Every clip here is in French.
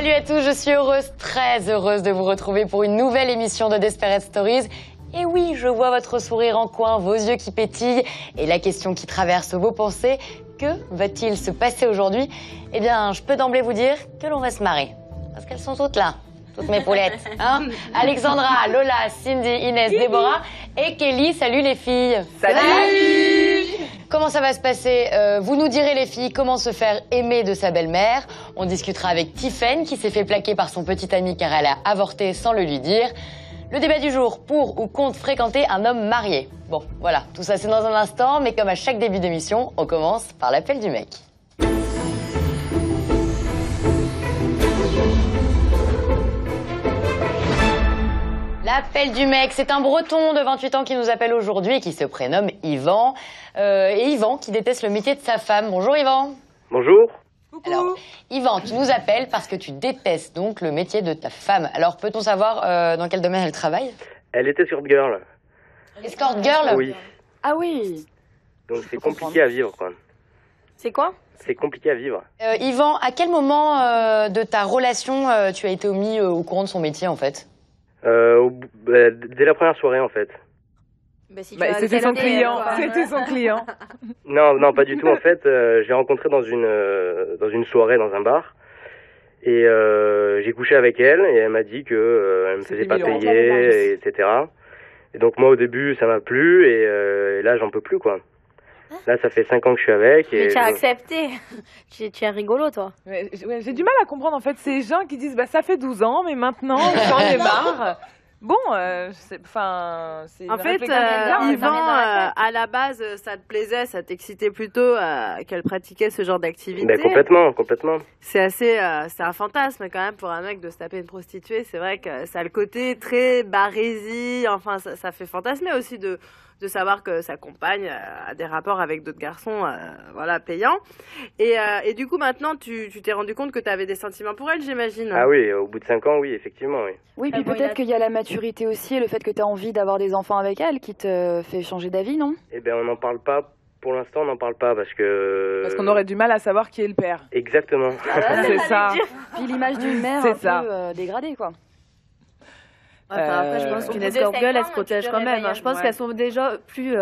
Salut à tous, je suis très heureuse de vous retrouver pour une nouvelle émission de Desperate Stories. Et oui, je vois votre sourire en coin, vos yeux qui pétillent et la question qui traverse vos pensées. Que va-t-il se passer aujourd'hui? Eh bien, je peux d'emblée vous dire que l'on va se marrer. Parce qu'elles sont toutes là, toutes mes poulettes. Hein, Alexandra, Lola, Cindy, Inès, Déborah et Kelly. Salut les filles. Salut. Comment ça va se passer? Vous nous direz les filles comment se faire aimer de sa belle-mère. On discutera avec Tiffaine qui s'est fait plaquer par son petit ami car elle a avorté sans le lui dire. Le débat du jour, pour ou contre fréquenter un homme marié. Bon, voilà, tout ça c'est dans un instant, mais comme à chaque début d'émission, on commence par l'appel du mec. L'appel du mec, c'est un breton de 28 ans qui nous appelle aujourd'hui et qui se prénomme Yvan. Et Yvan qui déteste le métier de sa femme. Bonjour Yvan. Bonjour. Alors, Yvan, tu nous appelles parce que tu détestes donc le métier de ta femme. Alors, peut-on savoir dans quel domaine elle travaille? Elle était escort girl. Escort girl? Oui. Ah oui. Donc c'est compliqué à vivre, quoi. C'est quoi? C'est compliqué à vivre. Yvan, à quel moment de ta relation tu as été mis au courant de son métier en fait? Dès la première soirée, en fait. C'était son client. C'était son client. Non, pas du tout. En fait, je l'ai rencontrée dans une soirée dans un bar. Et j'ai couché avec elle et elle m'a dit que elle me faisait pas payer, etc. Et donc moi au début ça m'a plu et là j'en peux plus quoi. Là ça fait 5 ans que je suis avec. Mais tu as accepté. Tu es rigolo toi. J'ai du mal à comprendre en fait ces gens qui disent bah ça fait 12 ans mais maintenant j'en ai marre. Bon, c'est en fait, Yvan, à la base, ça te plaisait, ça t'excitait plutôt qu'elle pratiquait ce genre d'activité. Ben, complètement. C'est un fantasme quand même pour un mec de se taper une prostituée. C'est vrai que ça a le côté très barésie. Enfin, ça fait fantasmer aussi de savoir que sa compagne a des rapports avec d'autres garçons, voilà, payants. Et du coup, maintenant, tu t'es rendu compte que tu avais des sentiments pour elle, j'imagine. Ah oui, au bout de 5 ans, oui, effectivement, oui. Oui, puis peut-être qu'il y a la maturité aussi et le fait que tu as envie d'avoir des enfants avec elle qui te fait changer d'avis, non? Eh ben, on n'en parle pas. Pour l'instant, on n'en parle pas parce que... Parce qu'on aurait du mal à savoir qui est le père. Exactement. C'est ça. Puis l'image d'une mère un peu dégradée, quoi. Enfin, après, je pense qu'une escort girl, elle se protège quand même. Je pense qu'elles sont déjà plus,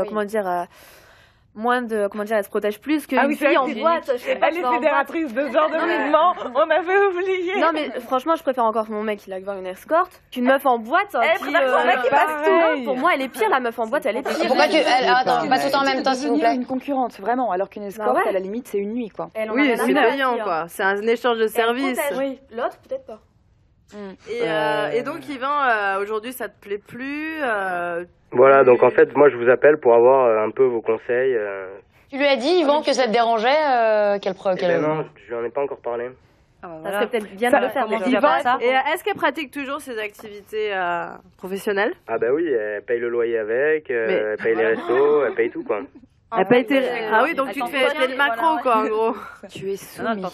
moins de, elles se protègent plus qu'une fille en boîte. Elle est fédératrice de ce genre de mouvement, on avait oublié. Non mais franchement, je préfère encore mon mec, il a voir une escorte, qu'une meuf en boîte. Qui passe tout. Pour moi, elle est pire, la meuf en boîte, elle est pire. Pourquoi attends, pas tout en même temps, s'il vous plaît. Une concurrente, vraiment, alors qu'une escorte, à la limite, c'est une nuit, quoi. Oui, c'est payant, quoi. C'est un échange de services. Oui, l'autre, peut-être pas. Et donc, Yvan, aujourd'hui, ça te plaît plus Voilà, donc en fait, moi je vous appelle pour avoir un peu vos conseils. Tu lui as dit, Yvan, que ça te dérangeait Non, je lui en ai pas encore parlé. Ça serait peut-être bien de le faire déjà. Et est-ce qu'elle pratique toujours ses activités professionnelles? Ah bah oui, elle paye le loyer avec, elle paye les restos, elle paye tout quoi. Elle paye tes... Ah oui, donc tu te fais le macro quoi en gros. Tu es soumis.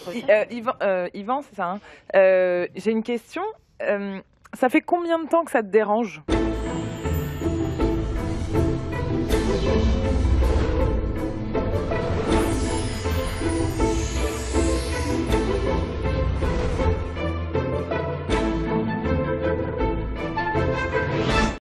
Yvan, c'est ça. Hein. J'ai une question. Ça fait combien de temps que ça te dérange?